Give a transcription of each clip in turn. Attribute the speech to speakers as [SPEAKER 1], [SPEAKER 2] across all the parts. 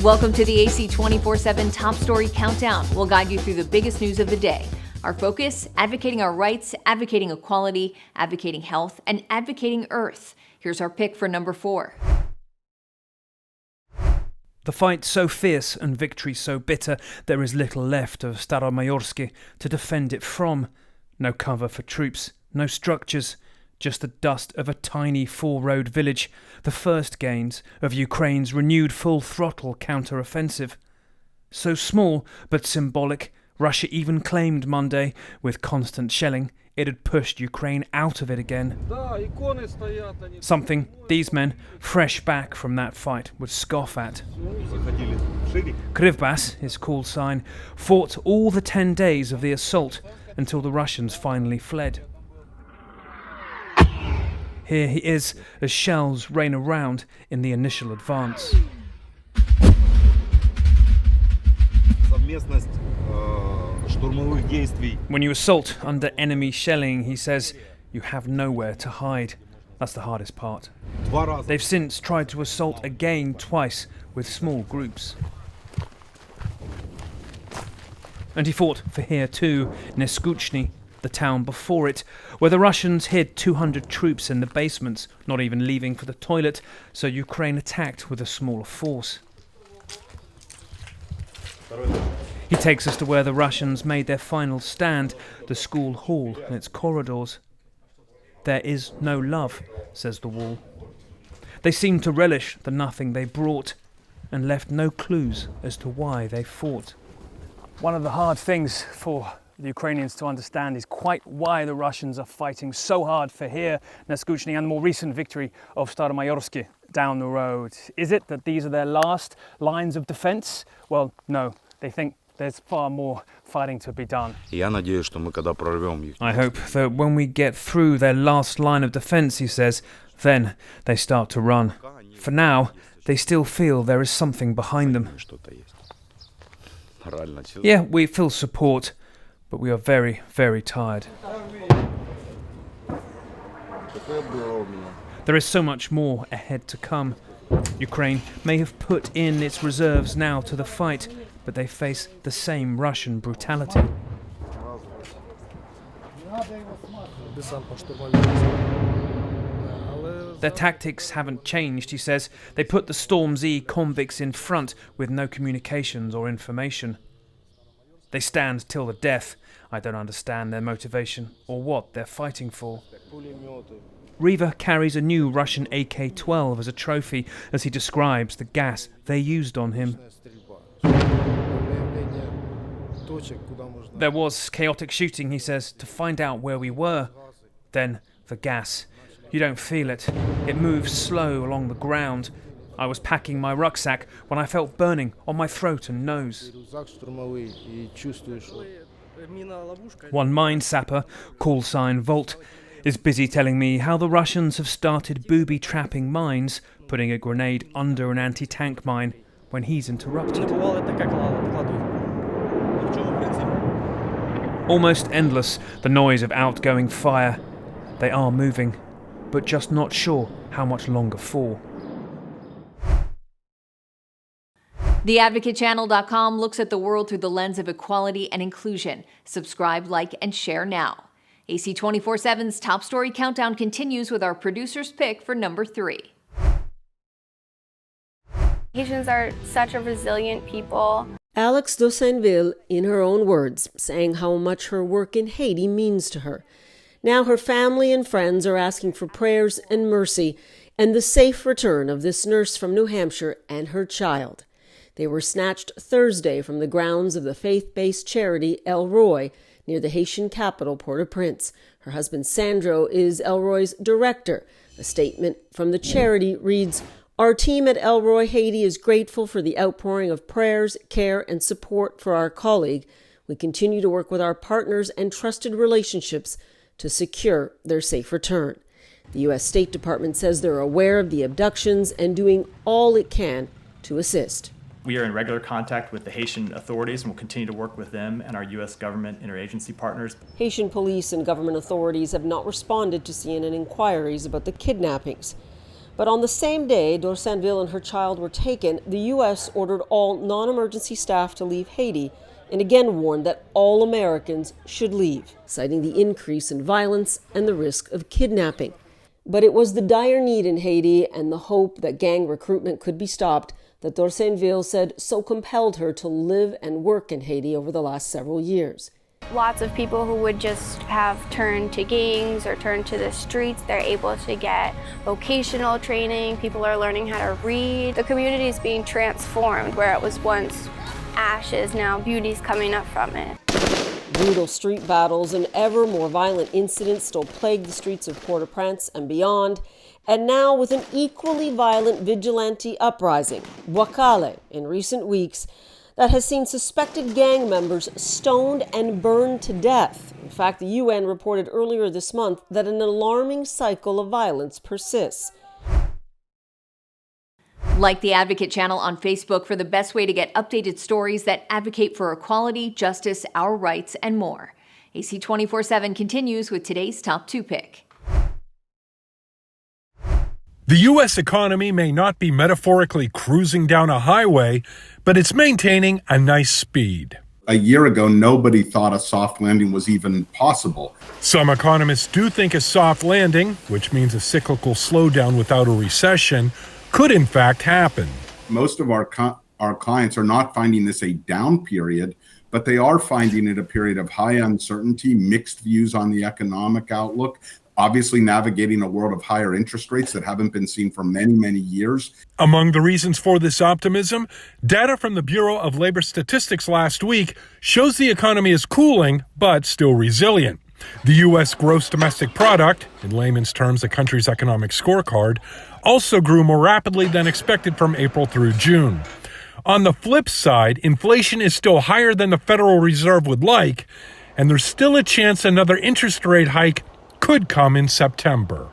[SPEAKER 1] Welcome to the AC 24/7 Top Story Countdown. We'll guide you through the biggest news of the day. Our focus, advocating our rights, advocating equality, advocating health, and advocating Earth. Here's our pick for number 4.
[SPEAKER 2] The fight so fierce and victory so bitter, there is little left of Staromayorsk to defend it from. No cover for troops, no structures, just the dust of a tiny four-road village, the first gains of Ukraine's renewed full-throttle counter-offensive. So small but symbolic, Russia even claimed Monday, with constant shelling, it had pushed Ukraine out of it again. Something these men, fresh back from that fight, would scoff at. Krivbas, his call sign, fought all the 10 days of the assault until the Russians finally fled. Here he is as shells rain around in the initial advance. When you assault under enemy shelling, he says, you have nowhere to hide. That's the hardest part. They've since tried to assault again twice with small groups. And he fought for here too, Neskuchny, the town before it, where the Russians hid 200 troops in the basements, not even leaving for the toilet, so Ukraine attacked with a smaller force. He takes us to where the Russians made their final stand, the school hall and its corridors. There is no love, says the wall. They seem to relish the nothing they brought and left no clues as to why they fought. One of the hard things for the Ukrainians to understand is quite why the Russians are fighting so hard for here, Neskuchny, and the more recent victory of Staromayorsk down the road. Is it that these are their last lines of defense? Well, no. They think there's far more fighting to be done. I hope that when we get through their last line of defense, he says, then they start to run. For now, they still feel there is something behind them. Yeah, we feel support, but we are very, very tired. There is so much more ahead to come. Ukraine may have put in its reserves now to the fight, but they face the same Russian brutality. Their tactics haven't changed, he says. They put the Storm Z convicts in front with no communications or information. They stand till the death. I don't understand their motivation or what they're fighting for. Riva carries a new Russian AK-12 as a trophy as he describes the gas they used on him. There was chaotic shooting, he says, to find out where we were. Then the gas. You don't feel it. It moves slow along the ground. I was packing my rucksack when I felt burning on my throat and nose. One mine sapper, call sign Volt, is busy telling me how the Russians have started booby-trapping mines, putting a grenade under an anti-tank mine, when he's interrupted. Almost endless, the noise of outgoing fire. They are moving, but just not sure how much longer for.
[SPEAKER 1] TheAdvocateChannel.com looks at the world through the lens of equality and inclusion. Subscribe, like, and share now. AC 24/7's Top Story Countdown continues with our producer's pick for number 3.
[SPEAKER 3] Haitians are such a resilient people.
[SPEAKER 4] Alex Dosainville, in her own words, saying how much her work in Haiti means to her. Now her family and friends are asking for prayers and mercy and the safe return of this nurse from New Hampshire and her child. They were snatched Thursday from the grounds of the faith-based charity El Roy near the Haitian capital, Port-au-Prince. Her husband Sandro is El Roy's director. A statement from the charity reads, "Our team at El Roy Haiti is grateful for the outpouring of prayers, care, and support for our colleague. We continue to work with our partners and trusted relationships to secure their safe return." The U.S. State Department says they're aware of the abductions and doing all it can to assist.
[SPEAKER 5] We are in regular contact with the Haitian authorities and will continue to work with them and our U.S. government interagency partners.
[SPEAKER 4] Haitian police and government authorities have not responded to CNN inquiries about the kidnappings. But on the same day Dorsainville and her child were taken, the U.S. ordered all non-emergency staff to leave Haiti and again warned that all Americans should leave, citing the increase in violence and the risk of kidnapping. But it was the dire need in Haiti and the hope that gang recruitment could be stopped that Dorsainville said so compelled her to live and work in Haiti over the last several years.
[SPEAKER 3] Lots of people who would just have turned to gangs or turned to the streets, they're able to get vocational training. People are learning how to read. The community is being transformed. Where it was once ashes, now beauty's coming up from it.
[SPEAKER 4] Brutal street battles and ever more violent incidents still plague the streets of Port-au-Prince and beyond. And now with an equally violent vigilante uprising, Wakale, in recent weeks, that has seen suspected gang members stoned and burned to death. In fact, the UN reported earlier this month that an alarming cycle of violence persists.
[SPEAKER 1] Like the Advocate channel on Facebook for the best way to get updated stories that advocate for equality, justice, our rights, and more. AC 24/7 continues with today's top 2 pick.
[SPEAKER 6] The U.S. economy may not be metaphorically cruising down a highway, but it's maintaining a nice speed.
[SPEAKER 7] A year ago, nobody thought a soft landing was even possible.
[SPEAKER 6] Some economists do think a soft landing, which means a cyclical slowdown without a recession, could in fact happen.
[SPEAKER 7] Most of our clients are not finding this a down period, but they are finding it a period of high uncertainty, mixed views on the economic outlook, obviously navigating a world of higher interest rates that haven't been seen for many, many years.
[SPEAKER 6] Among the reasons for this optimism, data from the Bureau of Labor Statistics last week shows the economy is cooling, but still resilient. The U.S. gross domestic product, in layman's terms the country's economic scorecard, also grew more rapidly than expected from April through June. On the flip side, inflation is still higher than the Federal Reserve would like, and there's still a chance another interest rate hike could come in September.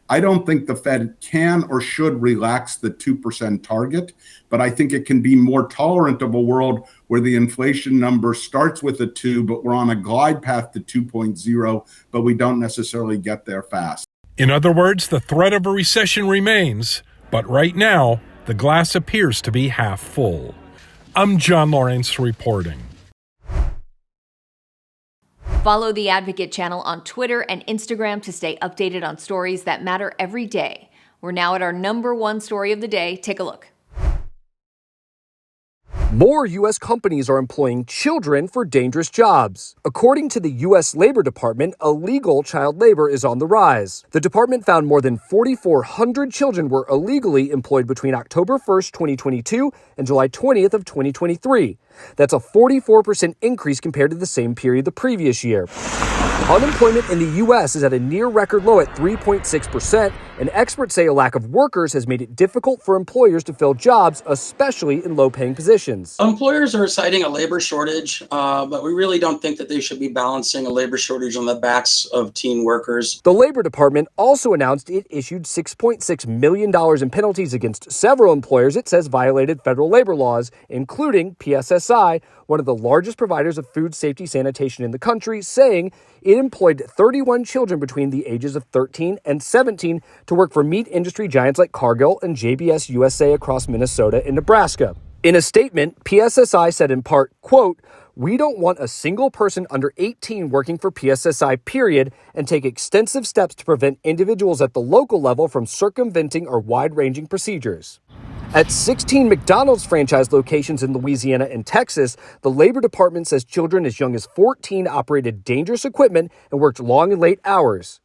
[SPEAKER 7] I don't think the Fed can or should relax the 2% target, but I think it can be more tolerant of a world where the inflation number starts with a 2, but we're on a glide path to 2.0, but we don't necessarily get there fast.
[SPEAKER 6] In other words, the threat of a recession remains, but right now, the glass appears to be half full. I'm John Lawrence reporting.
[SPEAKER 1] Follow the Advocate channel on Twitter and Instagram to stay updated on stories that matter every day. We're now at our number 1 story of the day. Take a look.
[SPEAKER 8] More U.S. companies are employing children for dangerous jobs. According to the U.S. Labor Department, illegal child labor is on the rise. The department found more than 4,400 children were illegally employed between October 1st, 2022 and July 20th of 2023. That's a 44% increase compared to the same period the previous year. Unemployment in the U.S. is at a near-record low at 3.6%, and experts say a lack of workers has made it difficult for employers to fill jobs, especially in low-paying positions.
[SPEAKER 9] Employers are citing a labor shortage, but we really don't think that they should be balancing a labor shortage on the backs of teen workers.
[SPEAKER 8] The Labor Department also announced it issued $6.6 million in penalties against several employers it says violated federal labor laws, including PSSI, one of the largest providers of food safety sanitation in the country, saying it employed 31 children between the ages of 13 and 17 to work for meat industry giants like Cargill and JBS USA across Minnesota and Nebraska. In a statement, PSSI said in part, quote, "We don't want a single person under 18 working for PSSI, period, and take extensive steps to prevent individuals at the local level from circumventing our wide-ranging procedures." At 16 McDonald's franchise locations in Louisiana and Texas, the Labor Department says children as young as 14 operated dangerous equipment and worked long and late hours.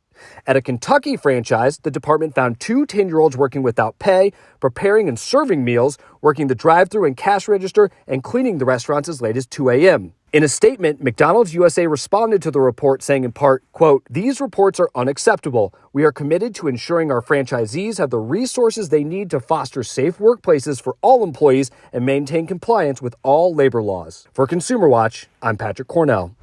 [SPEAKER 8] At a Kentucky franchise, the department found 2 10-year-olds working without pay, preparing and serving meals, working the drive-thru and cash register, and cleaning the restaurants as late as 2 a.m. In a statement, McDonald's USA responded to the report saying in part, quote, "These reports are unacceptable. We are committed to ensuring our franchisees have the resources they need to foster safe workplaces for all employees and maintain compliance with all labor laws." For Consumer Watch, I'm Patrick Cornell.